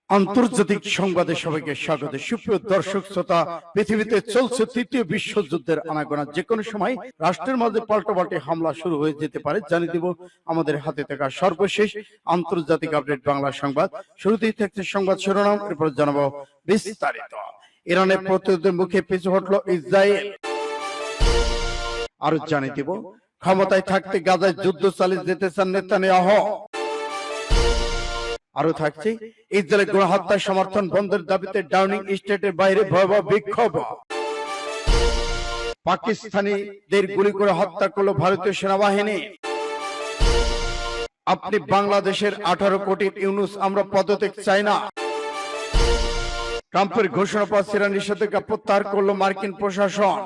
আন্তর্জাতিক সংবাদে সবাইকে স্বাগত। সুপ্রিয় দর্শক শ্রোতা, পৃথিবীতে চলছে তৃতীয় বিশ্বযুদ্ধের আনাগোনা। যে কোনো সময় রাষ্ট্রের মাঝে পাল্টাপাল্টি হামলা শুরু হয়ে যেতে পারে। জানিয়ে দিব আমাদের হাতে থাকা সর্বশেষ আন্তর্জাতিক আপডেট বাংলা সংবাদ। শুরুতেই থাকছে সংবাদ শিরোনাম, এরপর জানাবো বিস্তারিত। ইরানের প্রতিরোধের মুখে পিছু হটলো ইসরায়েল। আরো জানিয়ে দিব ক্ষমতায় থাকতে গাজায় যুদ্ধ চালিয়ে যেতে চান নেতানিয়াহু। আরো থাকছে ইসরায়েলের গণহত্যার সমর্থন বন্ধের দাবিতে ডাউনিং স্টেটের বাইরে ভয়াবহ বিক্ষোভ। পাকিস্তানিদের গুলি করে হত্যা করলো ভারতীয় সেনাবাহিনী। আপনি বাংলাদেশের 18 কোটি ইউনুস, আমরা পদত্যাগ চাই না। ট্রাম্পের ঘোষণা পর সিরিয়া নিষেধাজ্ঞা প্রত্যাহার করলো মার্কিন প্রশাসন।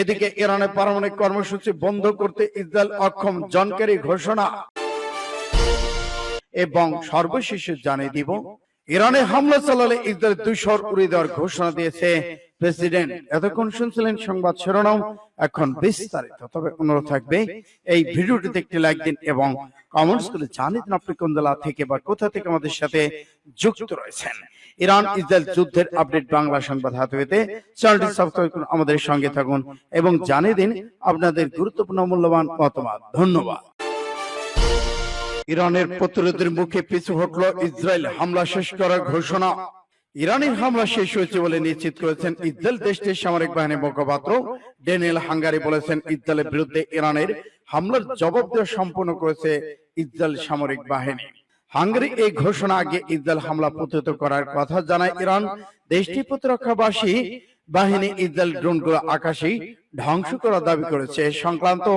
এদিকে ইরানের পারমাণবিক কর্মসূচি বন্ধ করতে ইসরায়েল অক্ষম, জন কেরি ঘোষণা। এবং সর্বশেষে জানিয়ে দিব ইরানে হামলা চালালে ইসরায়েল 200 উড়িয়ে দেওয়ার ঘোষণা দিয়েছে প্রেসিডেন্ট। এতক্ষণ শুনছিলেন সংবাদ শিরোনাম, এখন বিস্তারিত। তবে অনুরোধ থাকবে এই ভিডিওটিতে একটি লাইক দিন এবং কমেন্টস করে জানিয়ে দিন আপনি কোন জেলা থেকে বা কোথা থেকে আমাদের সাথে যুক্ত রয়েছেন। ইরান ইসরায়েল যুদ্ধের আপডেট বাংলা সংবাদ হাতে পেতে চ্যানেলটি সাবস্ক্রাইব করুন, আমাদের সঙ্গে থাকুন এবং জানিয়ে দিন আপনাদের গুরুত্বপূর্ণ মূল্যবান মতামত। ধন্যবাদ। ইরানের প্রতিরোধের মুখে পিছু হটল ইসরায়েল, হামলা শেষ করার ঘোষণা। ইরানের হামলা শেষ হয়েছে বলে নিশ্চিত করেছেন ইসরায়েল দেশটির সামরিক বাহিনীর মুখপাত্র ড্যানিয়েল হাঙ্গারি। বলেছেন ইসরায়েলের বিরুদ্ধে ইরানের হামলার জবাব দেওয়া সম্পন্ন করেছে ইসরায়েল সামরিক বাহিনী। হাঙ্গারি এই ঘোষণা আগে ইসরায়েল হামলা প্রতিহত করার কথা জানায় ইরান। দেশটির প্রতিরক্ষাবাসী বাহিনী ইসরায়েল ড্রোনগুলো আকাশেই ধ্বংস করার দাবি করেছে। সংক্রান্ত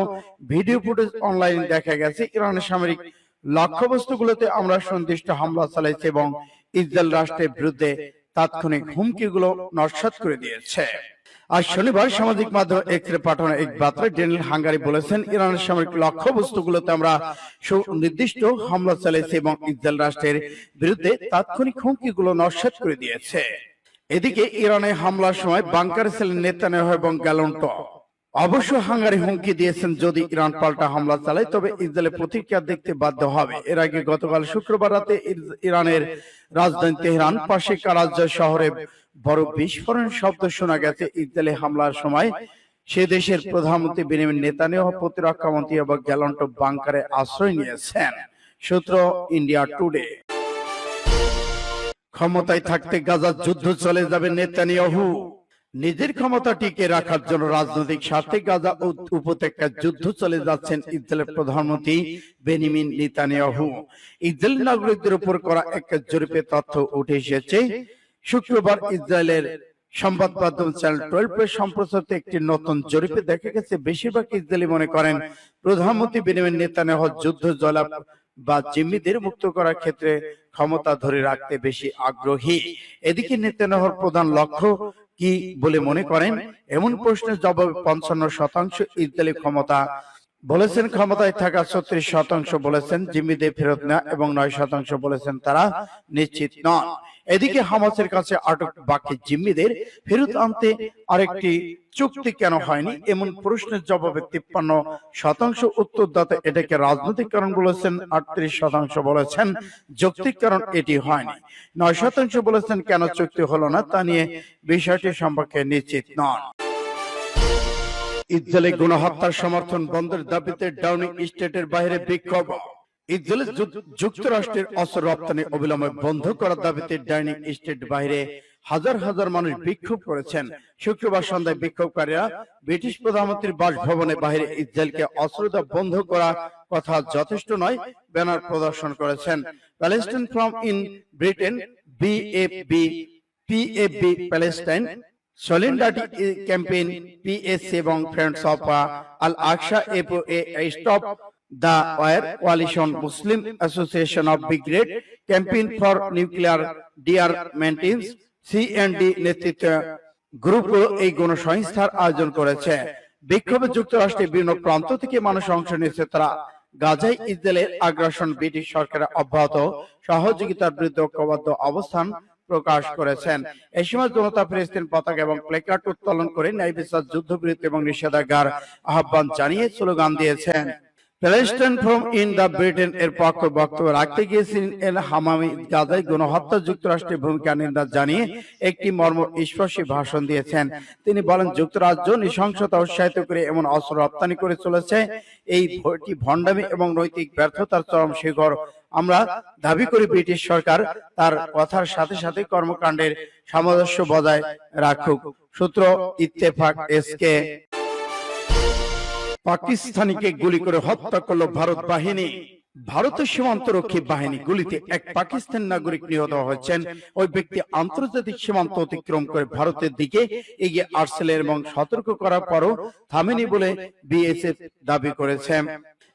ভিডিও ফুটেজ অনলাইনে দেখা গেছে। ইরানের সামরিক লক্ষ্যবস্তুগুলোতে আমরা সন্তুষ্ট হামলা চালাইছি এবং ইসরায়েল রাষ্ট্রের বিরুদ্ধে তাৎক্ষণিক হুমকিগুলো নস্যাৎ করে দিয়েছে। আজ শনিবার সামাজিক মাধ্যমে এক্সরে পাঠানো এক বার্তায় ড্যানিয়েল হাঙ্গারি বলেছেন, ইরানের সামরিক লক্ষ্যবস্তুগুলোতে আমরা সুনির্দিষ্ট হামলা চালিয়েছি এবং ইসরায়েল রাষ্ট্রের বিরুদ্ধে তাৎক্ষণিক হুমকিগুলো নস্যাৎ করে দিয়েছে। এদিকে ইরানে হামলার সময় বাংকারে ছিলেন নেতানিয়াহু এবং গ্যালান্ট। অবশ্য হাঙ্গারি হুমকি দিয়েছেন যদি ইরান পাল্টা হামলা চালায় তবে ইসরায়েলের প্রতিক্রিয়া দেখতে বাধ্য হবে। এর আগে গতকাল শুক্রবার রাতে ইরানের রাজধানী তেহরান পাশে কারাজ্জার শহরে বড় বিস্ফোরণ শব্দ শোনা গেছে। ইসরায়েলে হামলার সময় সে দেশের প্রধানমন্ত্রী বেনিয়ামিন নেতানিয়াহু, প্রতিরক্ষা মন্ত্রী এবং গ্যালান্ট বাংকারে আশ্রয় নিয়েছেন। সূত্র ইন্ডিয়া টুডে। ক্ষমতায় থাকতে গাজার যুদ্ধ চলে যাবে নেতানিয়াহু। নিজের ক্ষমতা টিকে রাখার জন্য রাজনৈতিক স্বার্থে গাজা উপত্যকায় যুদ্ধ চলে যাচ্ছেন ইসরায়েলের প্রধানমন্ত্রী বেনিয়ামিন নেতানিয়াহু। ইসরায়েল নাগরিকদের উপর করা এক জরিপে তথ্য উঠে এসেছে। শুক্রবার ইসরায়েলের সংবাদ মাধ্যম চ্যানেল 12 সম্প্রচারিত একটি নতুন জরিপে দেখা গেছে বেশিরভাগ ইসরায়েলি মনে করেন প্রধানমন্ত্রী বেনিয়ামিন নেতানিয়াহু যুদ্ধ জয়লাভ বা জিম্মিদের মুক্ত করার ক্ষেত্রে ক্ষমতা ধরে রাখতে বেশি আগ্রহী। এদিকে নেতানিয়াহুর প্রধান লক্ষ্য কি বলে মনে করেন এমন প্রশ্নের জবাবে 55% ইসরায়েলি বলেছেন ক্ষমতায় থাকা, 36% বলেছেন জিম্মিদের ফেরত নেওয়া এবং 9% বলেছেন তারা নিশ্চিত নন। এদিকে হামাসের কাছে আটক বাকি জিম্মিদের ফেরত আনতে আরেকটি চুক্তি কেন হয়নি এমন প্রশ্নের জবাবে 53% উত্তরদাতা এটাকে রাজনৈতিক কারণ বলেছেন। 38% বলেছেন যৌক্তিক কারণ এটি হয়নি। 9% বলেছেন কেন চুক্তি হলো না তা নিয়ে বিষয়টি সম্পর্কে নিশ্চিত নন। ইসরায়েলে গণহত্যার সমর্থন বন্ধের দাবিতে ডাউনিং স্টেটের বাইরে বিক্ষোভ। ইসরায়েল যুক্তরাষ্ট্রের অস্ত্র রপ্তানি অবিলম্বে বন্ধ করার দাবিতে ডাউনিং স্টেট বাইরে হাজার হাজার মানুষ বিক্ষোভ করেছেন। শুক্রবার সন্ধ্যায় বিক্ষোভকারীরা ব্রিটিশ প্রধানমন্ত্রীর বাসভবনের বাইরে ইসরায়েলকে অস্ত্র বন্ধ করার কথা যথেষ্ট নয় ব্যানার প্রদর্শন করেছেন। Palestine from in Britain, PFB Palestine, solidarity campaign PSC এবং friends of Al Aqsa stop the war coalition, Muslim association of brigade campaign for nuclear disarmaments CND নেতৃত্বে গ্রুপগুলো এই গণসংস্থার আয়োজন করেছে। বিক্ষোভে যুক্তরাষ্ট্রের বিভিন্ন প্রান্ত থেকে মানুষ অংশ নিয়েছে। তারা গাজায় ইসরায়েলের আগ্রাসন, ব্রিটিশ সরকারের অব্যাহত সহযোগিতার বিরুদ্ধে ঐক্যবদ্ধ অবস্থান প্রকাশ করেছেন। এই সময় জনতা ফিলিস্তিন পতাকা এবং প্ল্যাকার্ড উত্তোলন করে ন্যায় বিচার, যুদ্ধবিরতি এবং নিষেধাজ্ঞার আহ্বান জানিয়ে স্লোগান দিয়েছেন। Palestine from in the Britain এর পক্ষে বক্তব্য রাখতে গিয়েছিলেন এল হামামি গাজায় গণহত্যা যুক্তরাষ্ট্রের ভূমিকা নিন্দা জানিয়ে একটি মর্মস্পর্শী ভাষণ দিয়েছেন। তিনি বলেন, যুক্তরাজ্য নৃশংসতা উৎসাহিত করে এমন অস্ত্র রপ্তানি করে চলেছে, এই ভণ্ডামি এবং নৈতিক ব্যর্থতার চরম শিখর। আমরা দাবি করি ব্রিটিশ সরকার তার কথার সাথে সাথে কর্মকাণ্ডের সামঞ্জস্য বজায় রাখুক। সূত্র ইত্তেফাক এসকে। পাকিস্তানিকে গুলি করে হত্যা করলো ভারত বাহিনী। ভারতের সীমান্তরক্ষী বাহিনী গুলিতে এক পাকিস্তান নাগরিক নিহত হয়েছেন। ওই ব্যক্তি আন্তর্জাতিক সীমান্ত অতিক্রম করে ভারতের দিকে এগিয়ে আসছিলেন এবং সতর্ক করার পরও থামেনি বলে বিএসএফ দাবি করেছে।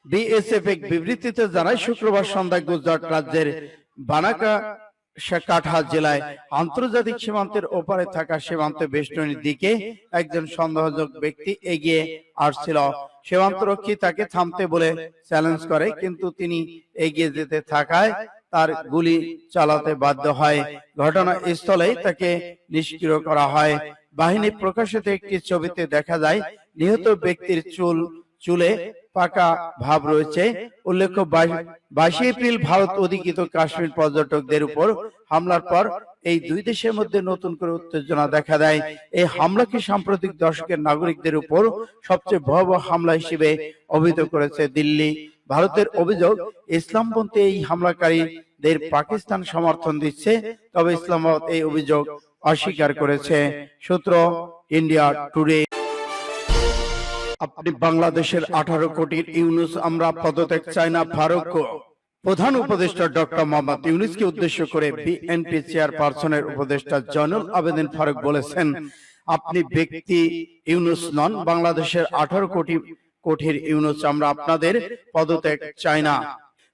বিএসএফ এক বিবৃতিতে জানায়, শুক্রবার সন্ধ্যায় গুজরাট রাজ্যের বানাকা কাঠা জেলায় আন্তর্জাতিক সীমান্তের ওপারে থাকা সীমান্ত বেষ্টনীর দিকে একজন সন্দেহজনক ব্যক্তি এগিয়ে আসছিল। সীমান্তরক্ষী তাকে থামতে বলে চ্যালেঞ্জ করে, কিন্তু তিনি এগিয়ে যেতে থাকায় তার গুলি চালাতে বাধ্য হয়। ঘটনাস্থলেই তাকে নিষ্ক্রিয় করা হয়। বাহিনী প্রকাশিত একটি ছবিতে দেখা যায়, নিহত ব্যক্তির চুলে পাকা ভাব রয়েছে। উল্লেখ্য, 22 এপ্রিল ভারত অধিকৃত কাশ্মীর পর্যটকদের উপর হামলার পর এই দুই দেশের মধ্যে নতুন করে উত্তেজনা দেখা দেয়। এই হামলাকে সাম্প্রতিক দশকের নাগরিকদের উপর সবচেয়ে ভয়াবহ হামলা হিসেবে অভিহিত করেছে দিল্লি। ভারতের অভিযোগ, ইসলামপন্থী এই হামলাকারীদের পাকিস্তান সমর্থন দিচ্ছে, তবে ইসলামাবাদ এই অভিযোগ অস্বীকার করেছে। সূত্র ইন্ডিয়া টুডে। আপনি বাংলাদেশের 18 কোটির ইউনূস আমরা পদত্যাগ চাই না। ফারুক। প্রধান উপদেষ্টা ডক্টর মোহাম্মদ ইউনূসকে উদ্দেশ্য করে বিএনপি চেয়ারপারসনের উপদেষ্টা জয়নুল আবেদিন ফারুক বলেছেন, আপনি ব্যক্তি ইউনূস নন, বাংলাদেশের 18 কোটির ইউনূস আমরা আপনাদের পদত্যাগ চাই না।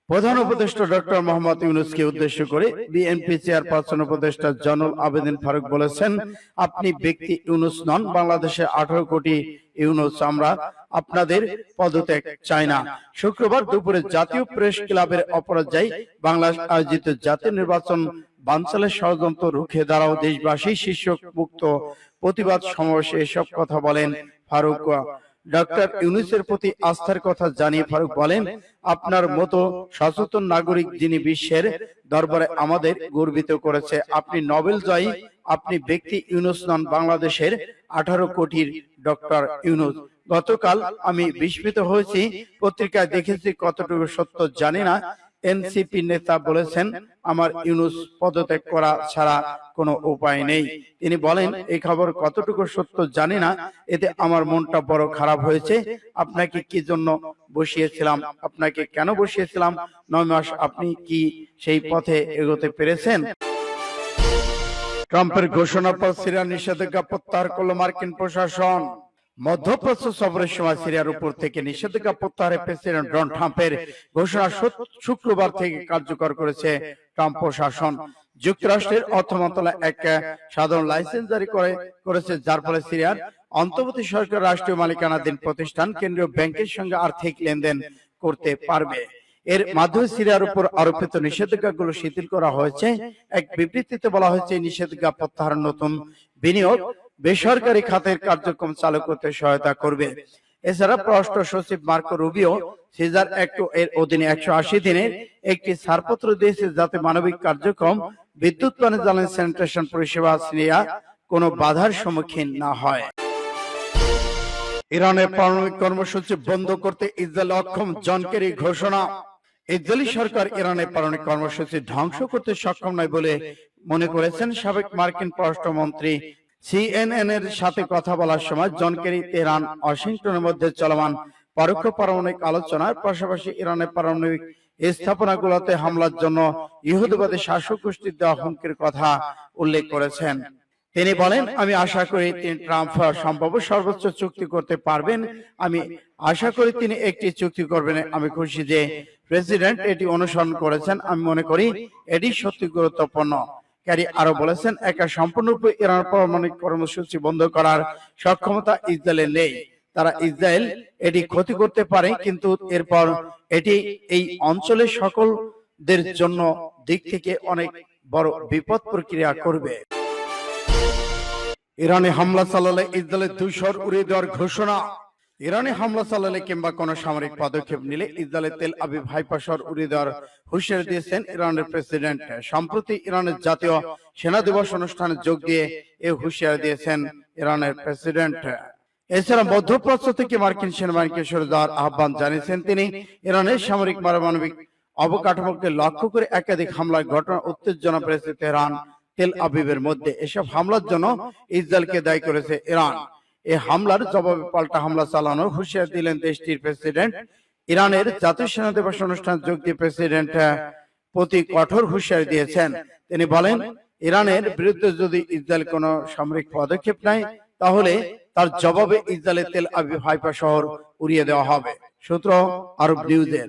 প্রধান উপদেষ্টা ডক্টর মোহাম্মদ ইউনূসকে উদ্দেশ্য করে বিএনপি চেয়ারপারসন উপদেষ্টা জয়নুল আবেদিন ফারুক বলেছেন, আপনি ব্যক্তি ইউনূস নন, বাংলাদেশের 18 কোটি ইউনূস আমরা আপনাদের পদত্যাগ চাই না। শুক্রবার দুপুরে জাতীয় প্রেস ক্লাবের অপরাজয় বাংলাদেশ আয়োজিত জাতীয় নির্বাচন বানচালের ষড়যন্ত্র রুখে দাঁড়াও দেশবাসী শীর্ষক মুক্ত প্রতিবাদ সমাবেশে এসব কথা বলেন ফারুক। ডক্টর ইউনূসের প্রতি আস্থার কথা জানিয়ে ফারুক বলেন, আপনার মতো সচেতন নাগরিক যিনি বিশ্বের দরবারে আমাদের গর্বিত করেছে। আপনি নোবেল জয়ী, আপনি ব্যক্তি ইউনূস নন, বাংলাদেশের 18 কোটির ডক্টর ইউনূস। গতকাল আমি বিস্মিত হয়েছি, পত্রিকায় দেখেছি, কতটুকু সত্য জানি না। এনসিপি নেতা বলেছেন, আমার ইউনূস পদত্যাগ করা ছাড়া কোনো উপায় নেই। তিনি বলেন, এই খবর কতটুকু সত্য জানি না, এতে আমার মনটা বড় খারাপ হয়েছে। আপনাকে কি জন্য বসিয়েছিলাম, আপনাকে কেন বসিয়েছিলাম? 9 মাস আপনি কি সেই পথে এগোতে পেরেছেন? ট্রাম্পের ঘোষণার পর সিরিয়ার নিষেধাজ্ঞা প্রত্যাহার করল মার্কিন প্রশাসন। মধ্যপ্রাচ্য সফরের সময় সিরিয়ার উপর থেকে নিষেধাজ্ঞা প্রত্যাহারের প্রেসিডেন্ট ডোনাল্ড ট্রাম্পের ঘোষণা শুক্রবার থেকে কার্যকর করেছে ট্রাম্প প্রশাসন। যুক্তরাষ্ট্রের অর্থ মন্ত্রণালয় এক সাধারণ লাইসেন্স জারি করেছে, যার ফলে সিরিয়ার অন্তর্বর্তী সরকার রাষ্ট্রীয় মালিকানাধীন প্রতিষ্ঠান কেন্দ্রীয় ব্যাংকের সঙ্গে আর্থিক লেনদেন করতে পারবে। এর মাধ্যমে সিরিয়ার উপর আরোপিত নিষেধাজ্ঞাগুলো শিথিল করা হয়েছে। এক বিবৃতিতে বলা হয়েছে, নিষেধাজ্ঞা প্রত্যাহার নতুন বিনিয়োগ, বেসরকারি খাতের কার্যক্রম চালু করতে সহায়তা করবে। এছাড়া পররাষ্ট্র সচিব মার্কো রুবিও সিজার অ্যাক্ট এর অধীনে 180 দিনের একটি ছাড়পত্র দিয়েছে, যাতে মানবিক কার্যক্রম, বিদ্যুৎ, পানি, জ্বালানি, স্যানিটেশন পরিষেবা সিরিয়া কোনো বাধার সম্মুখীন না হয়। ইরানের পারমাণবিক কর্মসূচি বন্ধ করতে ইসরায়েল অক্ষম, জন কেরি ঘোষণা। ইসরায়েলি সরকার ইরানের পারমাণবিক কর্মসূচি ধ্বংস করতে সক্ষম নয় বলে মনে করেছেন সাবেক মার্কিন পররাষ্ট্রমন্ত্রী। সিএনএন এর সাথে কথা বলার সময় জন কেরি তেহরান ওয়াশিংটনের মধ্যে চলমান পরোক্ষ পারমাণবিক আলোচনার পাশাপাশি ইরানের পারমাণবিক স্থাপনাগুলোতে হামলার জন্য ইহুদিবাদী শাসক গোষ্ঠীর দেওয়া হুমকির কথা উল্লেখ করেছেন। তিনি বলেন, আমি আশা করি তিনি ট্রাম্প সম্ভাব্য সর্বোচ্চ চুক্তি করতে পারবেন। আমি আশা করি তিনি একটি চুক্তি করবেন। আমি খুশি যে প্রেসিডেন্ট এটি অনুসরণ করেছেন। আমি মনে করি এটি সত্যি গুরুত্বপূর্ণ। ক্যারি আরো বলেছেন, একা সম্পূর্ণরূপে ইরান পারমাণবিক কর্মসূচি বন্ধ করার সক্ষমতা ইসরায়েলের নেই। তারা ইসরায়েল এটি ক্ষতি করতে পারে, কিন্তু এরপর এটি এই অঞ্চলের সকলদের জন্য দিক থেকে অনেক বড় বিপদ প্রক্রিয়া করবে। ইরানে হামলা চালালে ইসরায়েলের 200 উড়িয়ে দেওয়ার ঘোষণা। ইরানে হামলা চালালে কিংবা কোনো সামরিক পদক্ষেপ নিলে ইসরায়েলের তেল আবিব হাইফা শহর উড়িয়ে দেওয়ার হুঁশিয়ারি দিয়েছেন ইরানের প্রেসিডেন্ট। সম্প্রতি ইরানের জাতীয় সেনা দিবস অনুষ্ঠানে যোগ দিয়ে এই হুঁশিয়ারি দিয়েছেন ইরানের প্রেসিডেন্ট। এছাড়া মধ্যপ্রাচ্য থেকে মার্কিন সেনাবাহিনীকে সরে যাওয়ার আহ্বান জানিয়েছেন তিনি। ইরানের সামরিক পারমাণবিক অবকাঠামোকে লক্ষ্য করে একাধিক হামলার ঘটনা উত্তেজনা বেড়েছে তেহরান তেল আবিবের মধ্যে। এসব হামলার জন্য ইসরায়েলকে দায়ী করেছে ইরান। এই হামলার জবাবে পাল্টা হামলা চালানোর হুঁশিয়ারি দিলেন দেশটির প্রেসিডেন্ট। ইরানের জাতীয় সেনা দিবস অনুষ্ঠানে যোগ দিয়ে প্রেসিডেন্ট প্রতি কঠোর হুঁশিয়ারি দিয়েছেন। তিনি বলেন, ইরানের বিরুদ্ধে যদি ইসরায়েল কোনো সামরিক পদক্ষেপ নেয় তাহলে তার জবাবে ইসরায়েলের তেল আবিব হাইফা শহর উড়িয়ে দেওয়া হবে। সূত্র আরব নিউজের।